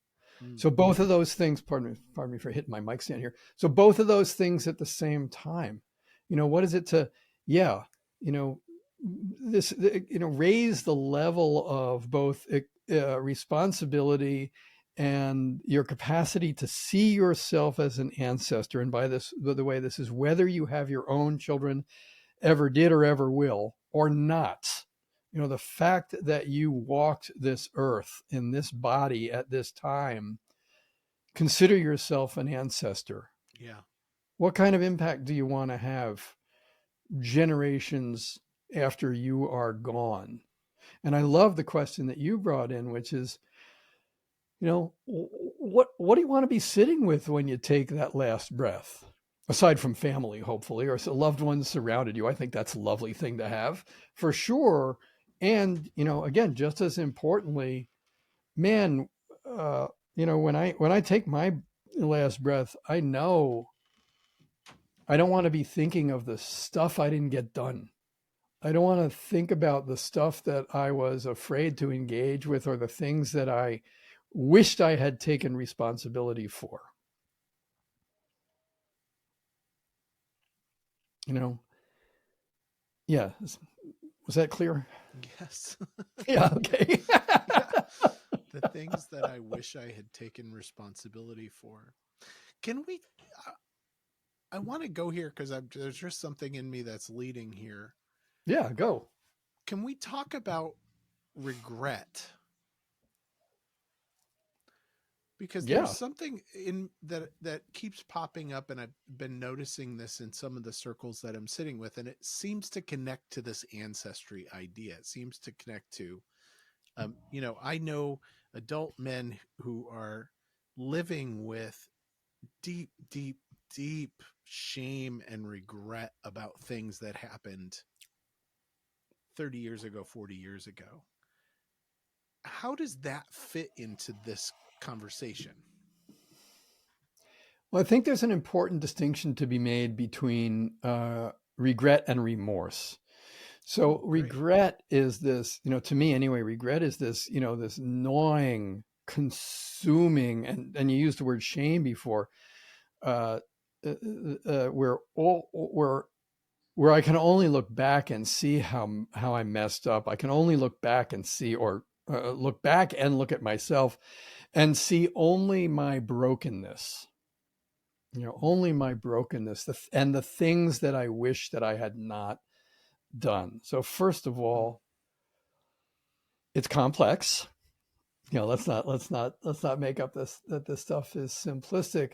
So both of those things, pardon me for hitting my mic stand here. So both of those things at the same time, what is it to, raise the level of both responsibility and your capacity to see yourself as an ancestor. And by the way, this is whether you have your own children, ever did or ever will, or not. The fact that you walked this earth in this body at this time, consider yourself an ancestor. Yeah. What kind of impact do you want to have generations after you are gone? And I love the question that you brought in, which is, what do you want to be sitting with when you take that last breath? Aside from family, hopefully, or loved ones surrounded you. I think that's a lovely thing to have, for sure. And, again, just as importantly, man, when I take my last breath, I know I don't want to be thinking of the stuff I didn't get done. I don't want to think about the stuff that I was afraid to engage with, or the things that I wished I had taken responsibility for. Yeah. Was that clear? Yes. Yeah. Okay. Yeah. The things that I wish I had taken responsibility for. Can we, I want to go here because there's just something in me that's leading here. Yeah, go. Can we talk about regret? Because there's something in that keeps popping up, and I've been noticing this in some of the circles that I'm sitting with, and it seems to connect to this ancestry idea. It seems to connect to, I know adult men who are living with deep, deep, deep shame and regret about things that happened 30 years ago, 40 years ago. How does that fit into this conversation? Well, I think there's an important distinction to be made between regret and remorse. So regret is this, to me anyway, regret is this, this gnawing, consuming, and you used the word shame before, where I can only look back and see how I messed up. I can only look back and see, or look back and look at myself and see only my brokenness. only my brokenness, and the things that I wish that I had not done. So first of all, it's complex. Let's not make up this stuff is simplistic.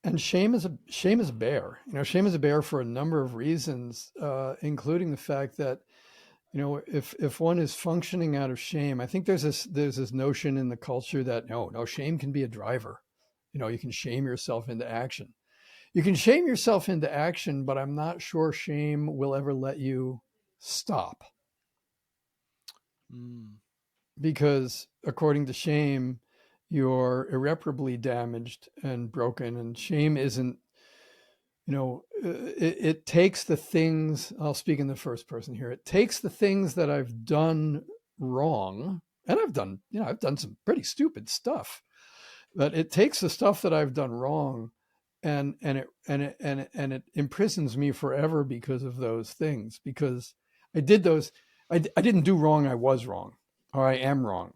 And shame is a bear. Shame is a bear for a number of reasons, including the fact that if one is functioning out of shame, I think there's this notion in the culture that no, shame can be a driver. You can shame yourself into action. You can shame yourself into action, but I'm not sure shame will ever let you stop. Because according to shame, you're irreparably damaged and broken. And shame isn't, it takes the things, I'll speak in the first person here. It takes the things that I've done wrong, and I've done some pretty stupid stuff, but it takes the stuff that I've done wrong and it imprisons me forever because of those things, because I did those, I didn't do wrong. I was wrong, or I am wrong.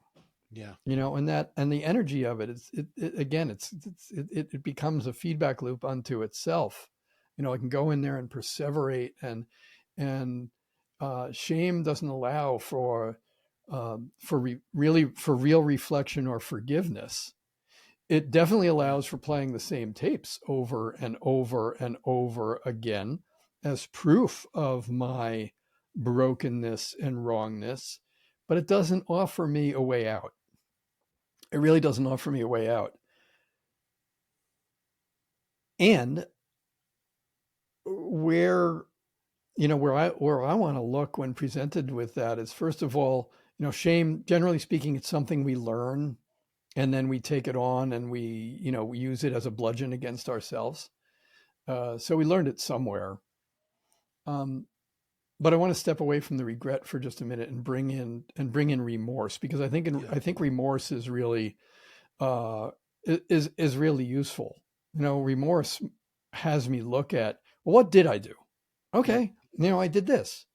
Yeah. And the energy of it, it becomes a feedback loop unto itself. I can go in there and perseverate, and shame doesn't allow for real reflection or forgiveness. It definitely allows for playing the same tapes over and over and over again as proof of my brokenness and wrongness, but it doesn't offer me a way out. It really doesn't offer me a way out. And where I want to look when presented with that is, first of all, shame, generally speaking, it's something we learn, and then we take it on and we use it as a bludgeon against ourselves. So we learned it somewhere. But I want to step away from the regret for just a minute and bring in remorse, because I think remorse is really is really useful. Remorse has me look at, well, what did I do? Okay, I did this.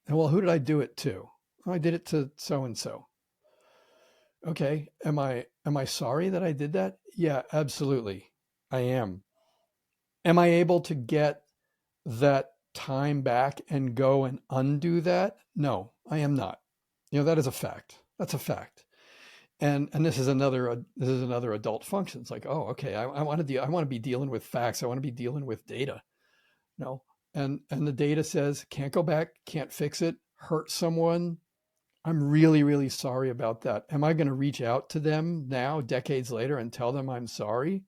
And well, who did I do it to? Oh, I did it to so and so. Okay, am I sorry that I did that? Yeah, absolutely, I am. Am I able to get that time back and go and undo that? No, I am not. That is a fact. That's a fact. And this is another adult function. It's like, oh, okay, I want to be dealing with facts. I want to be dealing with data. And the data says can't go back, can't fix it, hurt someone. I'm really, really sorry about that. Am I going to reach out to them now, decades later, and tell them I'm sorry?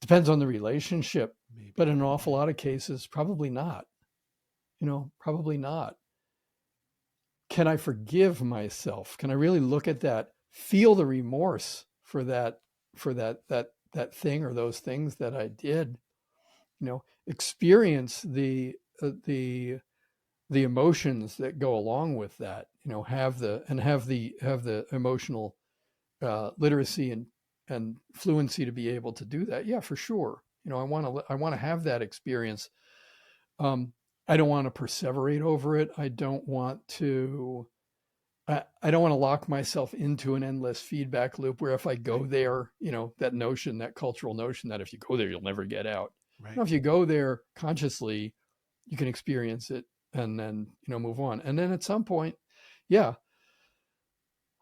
Depends on the relationship. Maybe. But in an awful lot of cases, probably not. Probably not. Can I forgive myself? Can I really look at that, feel the remorse for that thing or those things that I did? Experience the emotions that go along with that. Have the emotional literacy and fluency to be able to do that. Yeah, for sure. I want to have that experience. I don't want to perseverate over it. I don't want to lock myself into an endless feedback loop where if I go there, that cultural notion that if you go there, you'll never get out. Right. If you go there consciously, you can experience it and then, move on. And then at some point, yeah,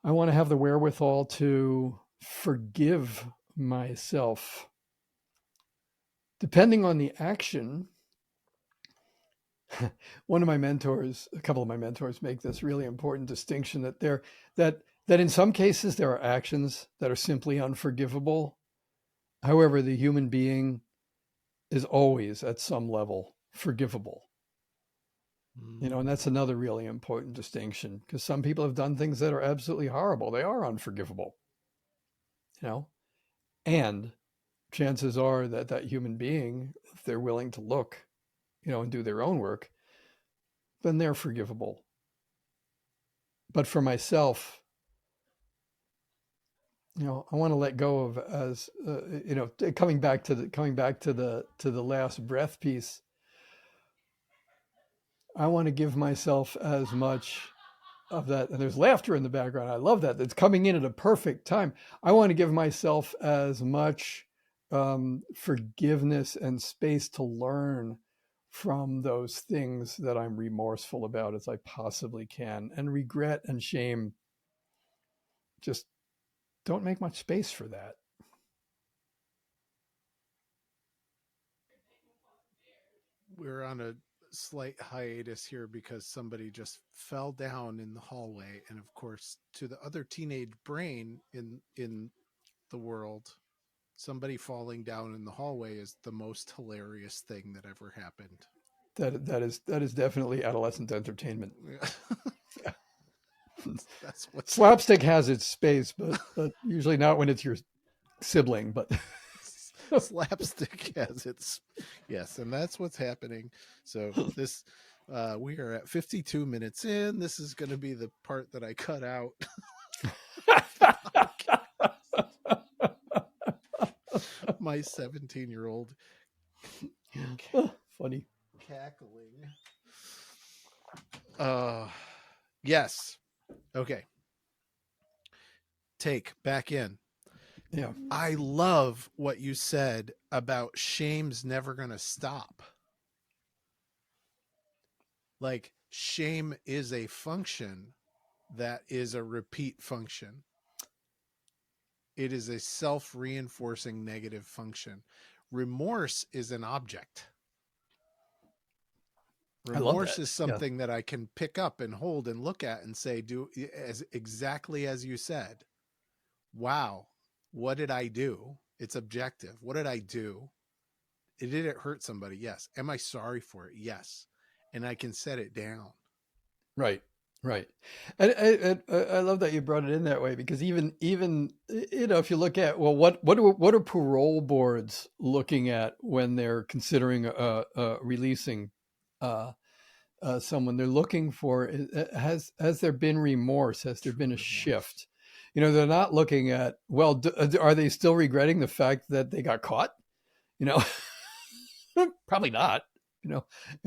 I want to have the wherewithal to forgive myself. Depending on the action, a couple of my mentors make this really important distinction that in some cases there are actions that are simply unforgivable. However, the human being is always at some level forgivable. And that's another really important distinction, because some people have done things that are absolutely horrible. They are unforgivable, and chances are that human being, if they're willing to look, and do their own work, then they're forgivable. But for myself, I want to let go of, as coming back to the last breath piece. I want to give myself as much of that, and there's laughter in the background. I love that. It's coming in at a perfect time. I want to give myself as much forgiveness and space to learn from those things that I'm remorseful about as I possibly can. And regret and shame just don't make much space for that. We're on a slight hiatus here because somebody just fell down in the hallway, and of course, to the other teenage brain in the world, somebody falling down in the hallway is the most hilarious thing that ever happened. That is definitely adolescent entertainment. Yeah. That's what Slapstick has its space, but usually not when it's your sibling. But slapstick has its, yes, and that's what's happening. So this, we are at 52 minutes in. This is going to be the part that I cut out. My 17-year-old funny cackling. Yes. Okay. Take back in. Yeah. I love what you said about shame's never going to stop. Like, shame is a function that is a repeat function. It is a self-reinforcing negative function. Remorse is an object. Remorse is something that I can pick up and hold and look at and say, do as exactly as you said. Wow, what did I do? It's objective. What did I do? Did it hurt somebody? Yes. Am I sorry for it? Yes. And I can set it down. Right. And I love that you brought it in that way, because even if you look at, well, what are parole boards looking at when they're considering releasing someone? They're looking for, has there been remorse? Has there been a shift? They're not looking at, well, are they still regretting the fact that they got caught? Probably not.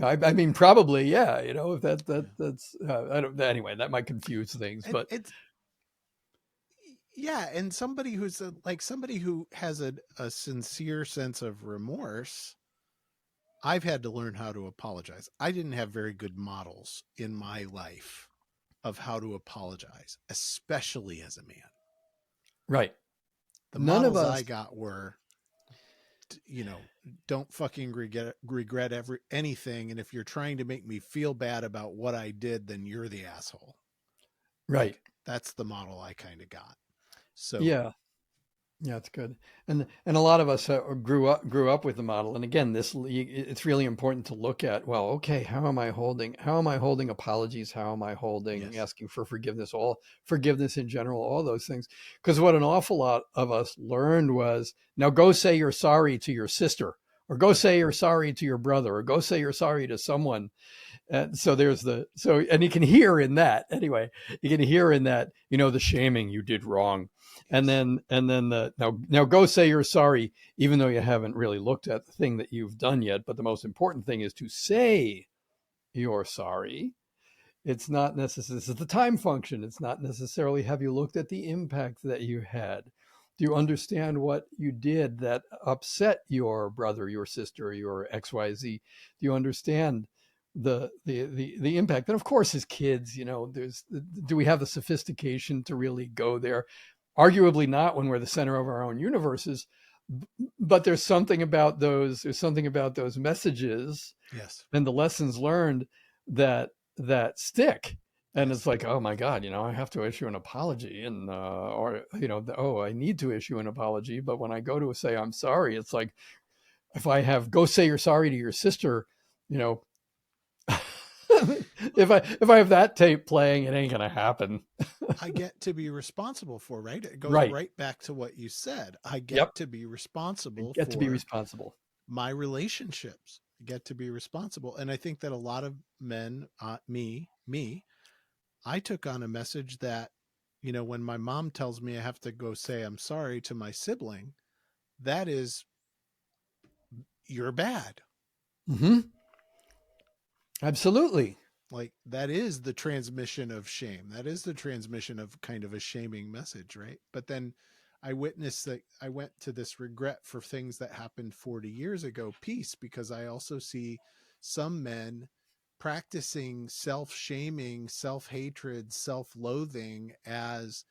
I mean, probably, yeah. If that's I don't. Anyway, that might confuse things, but it's yeah. And somebody who's somebody who has a sincere sense of remorse, I've had to learn how to apologize. I didn't have very good models in my life of how to apologize, especially as a man. Right. The models I got were, don't fucking regret anything. And if you're trying to make me feel bad about what I did, then you're the asshole. Right. That's the model I kind of got. So yeah, it's good. And a lot of us grew up with the model. And again, it's really important to look at, well, okay, how am I holding apologies? How am I holding asking for forgiveness, all forgiveness in general, all those things? Because what an awful lot of us learned was, now go say you're sorry to your sister, or go say you're sorry to your brother, or go say you're sorry to someone. And so and you can hear in that, anyway, the shaming, you did wrong. And then now go say you're sorry, even though you haven't really looked at the thing that you've done yet. But the most important thing is to say you're sorry. It's not necessarily, this is the time function. It's not necessarily, have you looked at the impact that you had? Do you understand what you did that upset your brother, your sister, your XYZ? Do you understand the impact? And of course, as kids, do we have the sophistication to really go there? Arguably not, when we're the center of our own universes, but there's something about those messages, and the lessons learned that stick. And it's like, oh my God, I have to issue an apology, and I need to issue an apology. But when I go to say I'm sorry, it's like, if I have go say you're sorry to your sister, if I have that tape playing, it ain't gonna happen. I get to be responsible for, right? It goes right back to what you said. I get to be responsible. My relationships. I get to be responsible. And I think that a lot of men, me, I took on a message that, when my mom tells me I have to go say I'm sorry to my sibling, that is, you're bad. Mm-hmm. Absolutely. Like, that is the transmission of shame. That is the transmission of kind of a shaming message, right? But then I witnessed that. I went to this regret for things that happened 40 years ago piece, because I also see some men practicing self-shaming, self-hatred, self-loathing as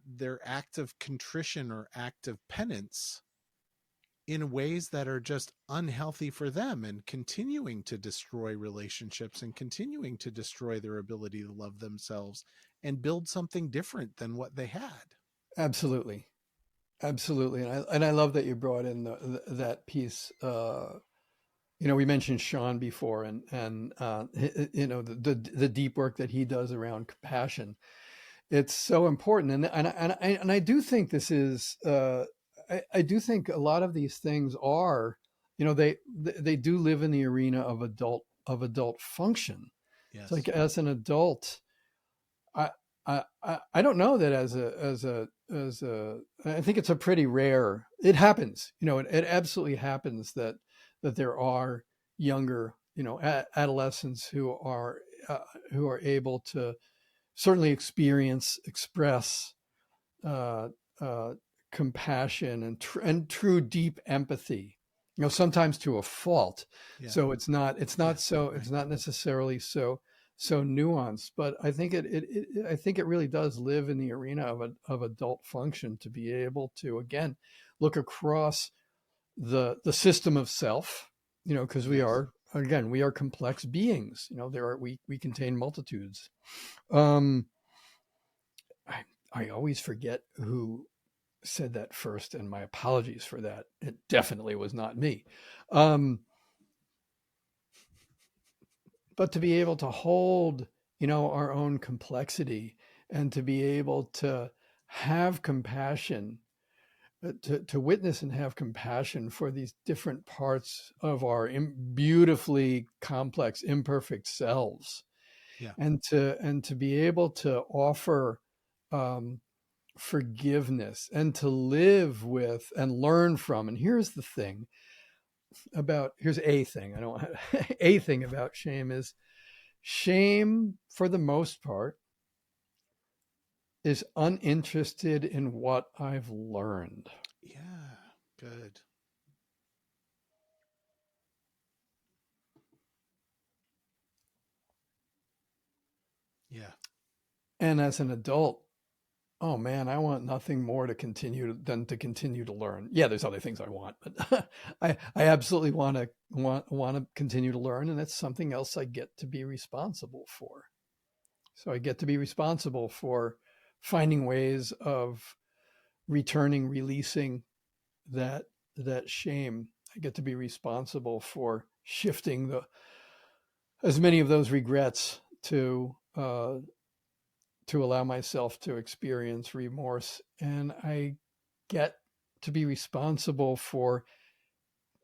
their act of contrition or act of penance in ways that are just unhealthy for them, and continuing to destroy relationships and continuing to destroy their ability to love themselves and build something different than what they had. Absolutely. Absolutely. And I love that you brought in that piece. We mentioned Sean before, and the deep work that he does around compassion. It's so important. And I do think this is, I do think a lot of these things are, they do live in the arena of adult function. Yes. It's like, as an adult, I don't know that as a I think it's a pretty rare. It happens, it absolutely happens that there are younger, adolescents who are able to certainly express uh, compassion and true deep empathy. Sometimes to a fault. Yeah. So it's not necessarily so nuanced, but I think it really does live in the arena of adult function, to be able to, again, look across the system of self, because we are complex beings. We contain multitudes. I always forget who said that first, and my apologies for that. It definitely was not me. But to be able to hold, our own complexity, and to be able to have compassion, to witness and have compassion for these different parts of our beautifully complex, imperfect selves. Yeah. And to be able to offer forgiveness, and to live with and learn from. And here's a thing about shame is, shame, for the most part, is uninterested in what I've learned. Yeah. Good. Yeah. And as an adult, oh man, I want nothing more to continue to learn. Yeah, there's other things I want, but I absolutely want to continue to learn, and that's something else I get to be responsible for. So I get to be responsible for finding ways of releasing that shame. I get to be responsible for shifting as many of those regrets to allow myself to experience remorse. And I get to be responsible for,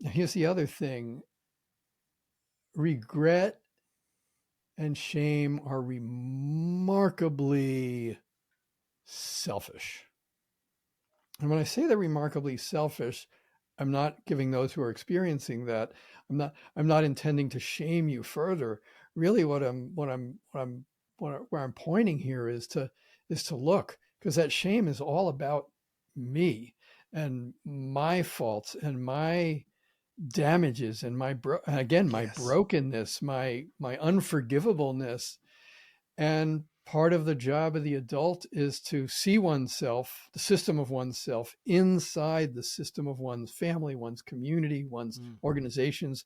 here's the other thing, regret and shame are remarkably selfish. And when I say they're remarkably selfish, I'm not giving those who are experiencing that, I'm not intending to shame you further. Really, where I'm pointing here is to look, because that shame is all about me and my faults and my damages and my brokenness, my unforgivableness. And part of the job of the adult is to see oneself, the system of oneself, inside the system of one's family, one's community, one's organizations,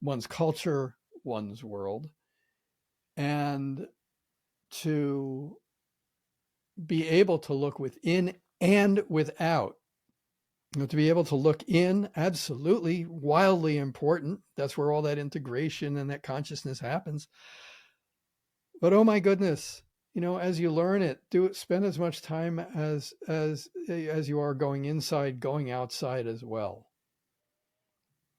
one's culture, one's world, and to be able to look within and without. To be able to look in, absolutely, wildly important. That's where all that integration and that consciousness happens. But oh my goodness, as you learn it, spend as much time as you are going inside, going outside as well.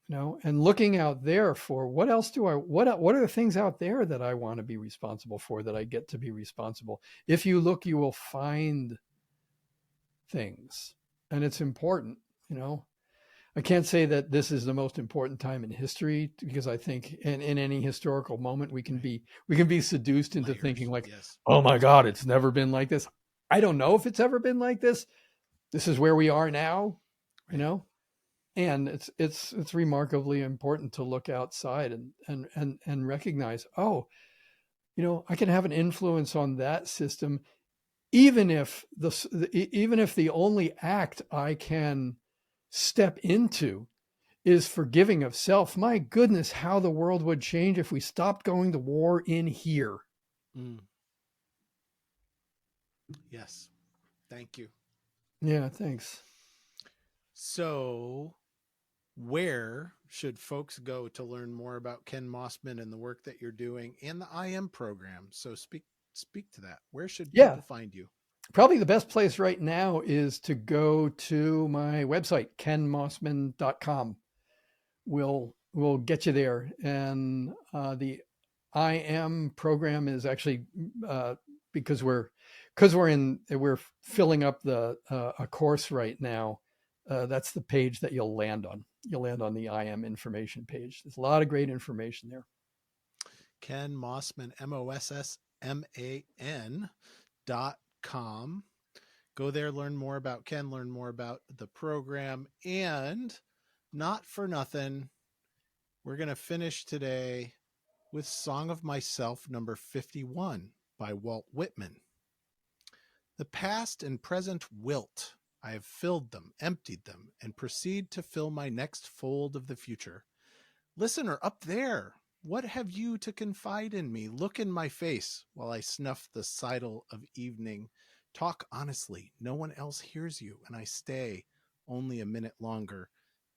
And looking out there for what else what are the things out there that I want to be responsible for, that I get to be responsible. If you look, you will find things, and it's important. I can't say that this is the most important time in history, because I think in any historical moment we can be seduced into thinking like, oh my God, it's never been like this. I don't know if it's ever been like this, this is where we are now, you know, and it's remarkably important to look outside and recognize, oh, you know, I can have an influence on that system, even if the only act I can step into is forgiving of self. My goodness, how the world would change if we stopped going to war in here. Mm. Yes. Thank you. Yeah, thanks. So, where should folks go to learn more about Ken Mossman and the work that you're doing and the IM program? So speak to that. Where should people find you? Probably the best place right now is to go to my website, kenmossman.com. We'll get you there. And the IM program is actually because we're filling up a course right now. That's the page that you'll land on. You'll land on the IM information page. There's a lot of great information there. Ken Mossman, MOSSMAN.com. Go there, learn more about Ken, learn more about the program, and not for nothing, we're going to finish today with Song of Myself number 51 by Walt Whitman. The past and present wilt. I have filled them, emptied them, and proceed to fill my next fold of the future. Listener up there, what have you to confide in me? Look in my face while I snuff the sidle of evening. Talk honestly. No one else hears you, and I stay only a minute longer.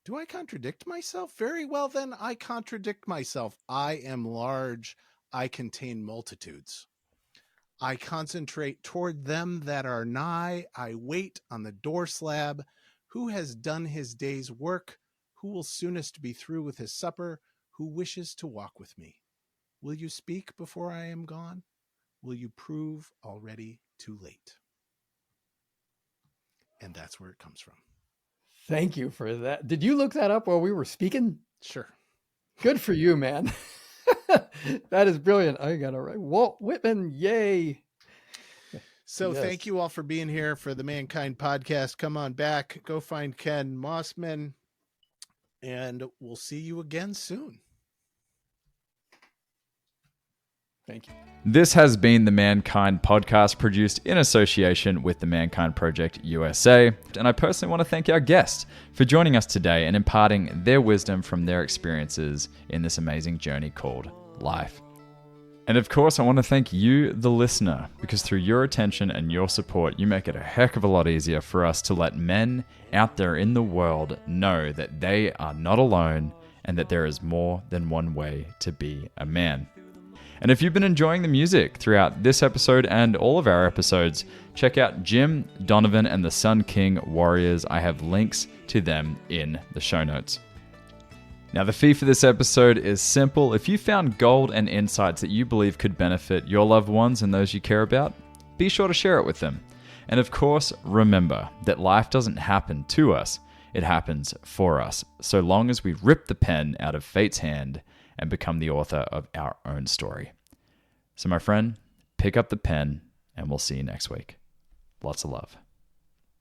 Do I contradict myself? Very well, then I contradict myself. I am large. I contain multitudes. I concentrate toward them that are nigh. I wait on the door slab. Who has done his day's work? Who will soonest be through with his supper? Who wishes to walk with me? Will you speak before I am gone? Will you prove already too late? And that's where it comes from. Thank you for that. Did you look that up while we were speaking? Sure. Good for you, man. That is brilliant. I got it right. Walt Whitman, yay. So Thank you all for being here for the Mankind podcast. Come on back. Go find Ken Mossman. And we'll see you again soon. Thank you. This has been the Mankind podcast, produced in association with the Mankind Project USA. And I personally want to thank our guests for joining us today and imparting their wisdom from their experiences in this amazing journey called life. And of course, I want to thank you, the listener, because through your attention and your support, you make it a heck of a lot easier for us to let men out there in the world know that they are not alone and that there is more than one way to be a man. And if you've been enjoying the music throughout this episode and all of our episodes, check out Jim, Donovan, and the Sun King Warriors. I have links to them in the show notes. Now, the fee for this episode is simple. If you found gold and insights that you believe could benefit your loved ones and those you care about, be sure to share it with them. And of course, remember that life doesn't happen to us, it happens for us, so long as we rip the pen out of fate's hand and become the author of our own story. So my friend, pick up the pen and we'll see you next week. Lots of love.